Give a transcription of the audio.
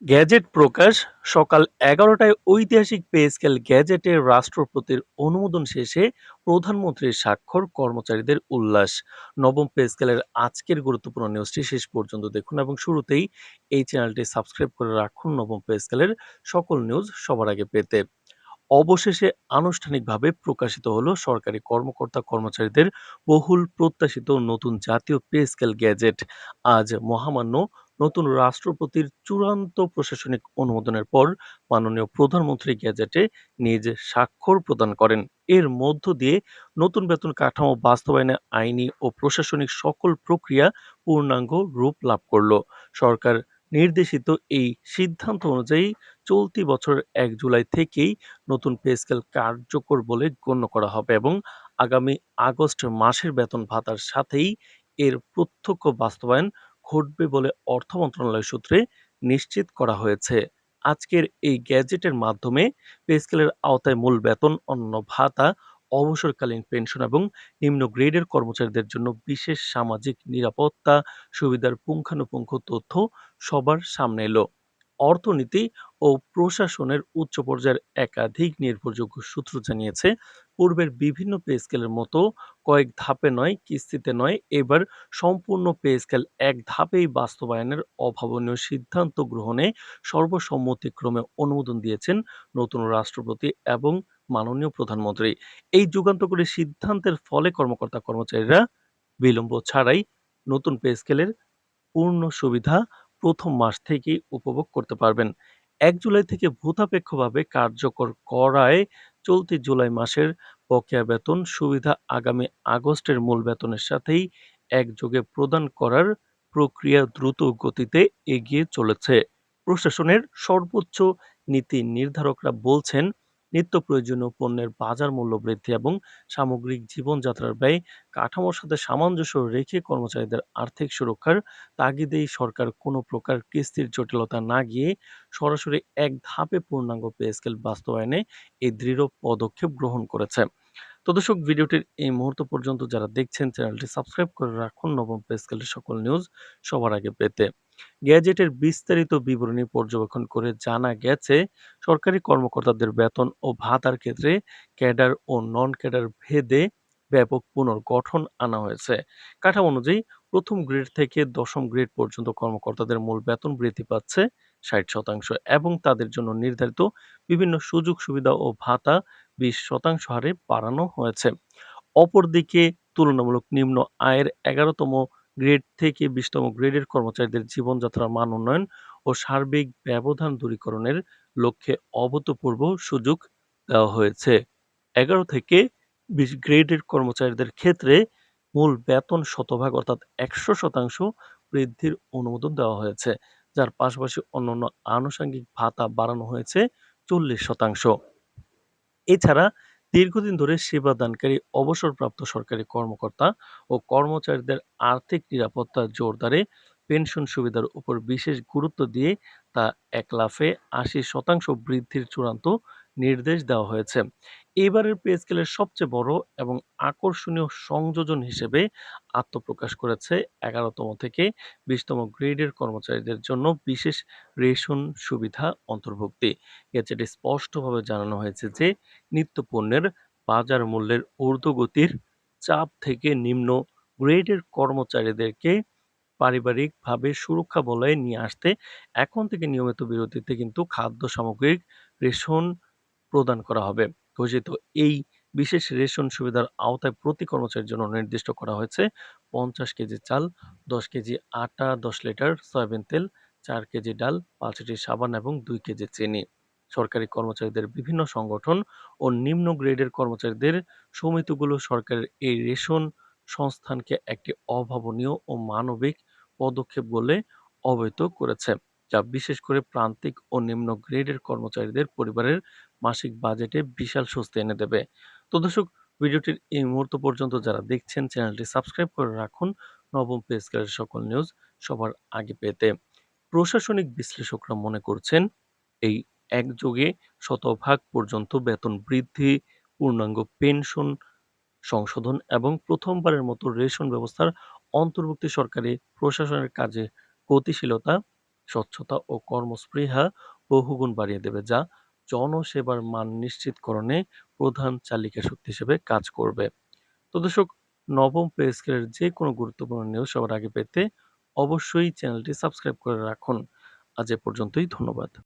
Gadget প্রকাশ সকাল ১১টায় ঐতিহাসিক পে স্কেল গ্যাজেটে রাষ্ট্রপতির অনুমোদন শেষে প্রধানমন্ত্রীর স্বাক্ষর, কর্মচারীদের উল্লাস। নবম পে স্কেলের আজকের গুরুত্বপূর্ণ নিউজটি শেষ পর্যন্ত দেখুন এবং শুরুতেই এই চ্যানেলটি সাবস্ক্রাইব করে রাখুন নবম পে স্কেলের সকল নিউজ সবার আগে পেতে। অবশেষে আনুষ্ঠানিকভাবে প্রকাশিত হলো সরকারি কর্মকর্তা কর্মচারীদের বহুল প্রত্যাশিত নতুন জাতীয় পে স্কেল গ্যাজেট। আজ মহামান্য নতুন রাষ্ট্রপতির চূড়ান্ত প্রশাসনিক অনুমোদনের পর মাননীয় প্রধানমন্ত্রী গ্যাজেটে নিজ স্বাক্ষর প্রদান করেন। এর মধ্য দিয়ে নতুন বেতন কাঠামো বাস্তবায়নে আইনি ও প্রশাসনিক সকল প্রক্রিয়া পূর্ণাঙ্গ রূপ লাভ করল। সরকার নির্দেশিত এই সিদ্ধান্ত অনুযায়ী চলতি বছর ১ জুলাই থেকেই নতুন পে স্কেল কার্যকর বলে গণ্য করা হবে এবং আগামী আগস্ট মাসের বেতন ভাতার সাথেই এর প্রত্যক্ষ বাস্তবায়ন ঘটবে বলে অর্থ মন্ত্রণালয় সূত্রে নিশ্চিত করা হয়েছে। আজকের এই গ্যাজেটের মাধ্যমে পে স্কেলের আওতায় মূল বেতন, অন্যান্য ভাতা, অবসরকালীন পেনশন এবং নিম্ন গ্রেডের কর্মচারীদের জন্য বিশেষ সামাজিক নিরাপত্তা সুবিধার পুঙ্খানুপুঙ্খ তথ্য সবার সামনে এলো। অর্থনীতি ও প্রশাসনের উচ্চ পর্যায়ের একাধিক নির্ভরযোগ্য সূত্র জানিয়েছে, পূর্বের বিভিন্ন পে স্কেলের মতো কয়েক ধাপে নয়, কিস্তিতে নয়, এবার সম্পূর্ণ পে স্কেল এক ধাপেই বাস্তবায়নের অভাবনীয় সিদ্ধান্ত গ্রহণে সর্বসম্মতিক্রমে অনুমোদন দিয়েছেন নতুন রাষ্ট্রপতি এবং মাননীয় প্রধানমন্ত্রী। এই যুগান্তকারী সিদ্ধান্তের ফলে কর্মকর্তা কর্মচারীরা বিলম্ব ছাড়াই নতুন পে স্কেলের পূর্ণ সুবিধা প্রথম মাস থেকেই উপভোগ করতে পারবেন। ১ জুলাই থেকে ভূতাপেক্ষভাবে কার্যকর করায় চলতি জুলাই মাসের বকেয়া বেতন সুবিধা আগামী আগস্টের মূল বেতনের সাথেই একযোগে প্রদান করার প্রক্রিয়া দ্রুত গতিতে এগিয়ে চলেছে। প্রশাসনের সর্বোচ্চ নীতি নির্ধারকরা বলছেন, নিত্য প্রয়োজনীয় পণ্যের বাজার মূল্য বৃদ্ধি এবং সামগ্রিক জীবনযাত্রার ব্যয় কাঠামোর সাথে সামঞ্জস্য রেখে কর্মচারীদের আর্থিক সুরক্ষার তাগিদেই সরকার কোনো প্রকার কিস্তির জটিলতা না গিয়ে সরাসরি এক ধাপে পূর্ণাঙ্গ পে স্কেল বাস্তবায়নে এই দৃঢ় পদক্ষেপ গ্রহণ করেছে। তো দর্শক, ভিডিওটির এই মুহূর্ত পর্যন্ত যারা দেখছেন চ্যানেলটি সাবস্ক্রাইব করে রাখুন নবম পে স্কেলের সকল নিউজ সবার আগে পেতে। গ্যাজেটের বিস্তারিত বিবরণী পর্যবেক্ষণ করে জানা গেছে, সরকারি কর্মকর্তাদের বেতন ও ভাতার ক্ষেত্রে ক্যাডার ও নন ক্যাডার ভেদে ব্যাপক পুনর্গঠন আনা হয়েছে। কাঠামো অনুযায়ী প্রথম গ্রেড থেকে দশম গ্রেড পর্যন্ত কর্মকর্তাদের মূল বেতন বৃদ্ধি পাচ্ছে ৬০% এবং তাদের জন্য নির্ধারিত বিভিন্ন সুযোগ সুবিধা ও ভাতা ২০% হারে বাড়ানো হয়েছে। অপরদিকে তুলনামূলক নিম্ন আয়ের ১১তম গ্রেড থেকে ২০তম গ্রেডের কর্মচারীদের জীবনযাত্রার মান উন্নয়ন ও সার্বিক ব্যবধান দূরীকরণের লক্ষ্যে অভূতপূর্ব সুযোগ দেওয়া হয়েছে। ১১ থেকে ২০ গ্রেডের কর্মচারীদের ক্ষেত্রে মূল বেতন শতভাগ অর্থাৎ ১০০% বৃদ্ধির অনুমোদন দেওয়া হয়েছে, যার পাশাপাশি অন্যান্য আনুষঙ্গিক ভাতা বাড়ানো হয়েছে ৪০%। এছাড়া দীর্ঘদিন ধরে সেবাদানকারী অবসরপ্রাপ্ত সরকারি কর্মকর্তা ও কর্মচারীদের আর্থিক নিরাপত্তা জোরদারে পেনশন সুবিধার উপর বিশেষ গুরুত্ব দিয়ে তা এক লাফে ৮০% বৃদ্ধির চূড়ান্ত নির্দেশ দেওয়া হয়েছে। এবারের পে স্কেলের সবচেয়ে বড় এবং আকর্ষণীয় সংযোজন হিসেবে আত্মপ্রকাশ করেছে ১১তম থেকে ২০তম গ্রেডের কর্মচারীদের জন্য বিশেষ রেশন সুবিধা অন্তর্ভুক্তি। গেজেটে স্পষ্টভাবে জানানো হয়েছে যে, নিত্যপণ্যের বাজার মূল্যের ঊর্ধ্বগতির চাপ থেকে নিম্ন গ্রেডের কর্মচারীদেরকে পারিবারিকভাবে সুরক্ষা বলয়ে নিয়ে আসতে এখন থেকে নিয়মিত বিরতিতে কিন্তু খাদ্য সামগ্রিক রেশন প্রদান করা হবে। ঘোষিত এই বিশেষ রেশন সুবিধার আওতায় প্রতি কর্মচারীর জন্য নির্দিষ্ট করা হয়েছে ৫০ কেজি চাল, ১০ কেজি আটা, ১০ লিটার সয়াবিন তেল, ৪ কেজি ডাল, ৫টি সাবান এবং ২ কেজি চিনি। সরকারি কর্মচারীদের বিভিন্ন সংগঠন ও নিম্ন গ্রেডের কর্মচারীদের সমিতিগুলো সরকারের এই রেশন সংস্থানকে একটি অভাবনীয় ও মানবিক পদক্ষেপ বলে অবহিত করেছে, যা বিশেষ করে প্রান্তিক ও নিম্ন গ্রেডের কর্মচারীদের পরিবারের মাসিক বাজেটে বিশাল স্বস্তি এনে দেবে। তো দর্শক, ভিডিওটির এই মুহূর্ত পর্যন্ত যারা দেখছেন চ্যানেলটি সাবস্ক্রাইব করে রাখুন নবম পে স্কেলের সকল নিউজ সবার আগে পেতে। প্রশাসনিক বিশ্লেষকরা মনে করছেন, এই একযোগে শতভাগ পর্যন্ত বেতন বৃদ্ধি, পূর্ণাঙ্গ পেনশন সংশোধন এবং প্রথমবারের মতো রেশন ব্যবস্থার অন্তর্ভুক্তি সরকারি প্রশাসনের কাজে গতিশীলতা স্বচ্ছতা ও কর্মস্পৃহা বহুগুণ বাড়িয়ে দেবে, যা জনসেবার মান নিশ্চিতকরণে প্রধান চালিকা শক্তি হিসেবে কাজ করবে। তো দর্শক, নবম পে স্কেলের যে কোনো গুরুত্বপূর্ণ নিউজ সবার আগে পেতে অবশ্যই চ্যানেলটি সাবস্ক্রাইব করে রাখুন। আজ এ পর্যন্তই, ধন্যবাদ।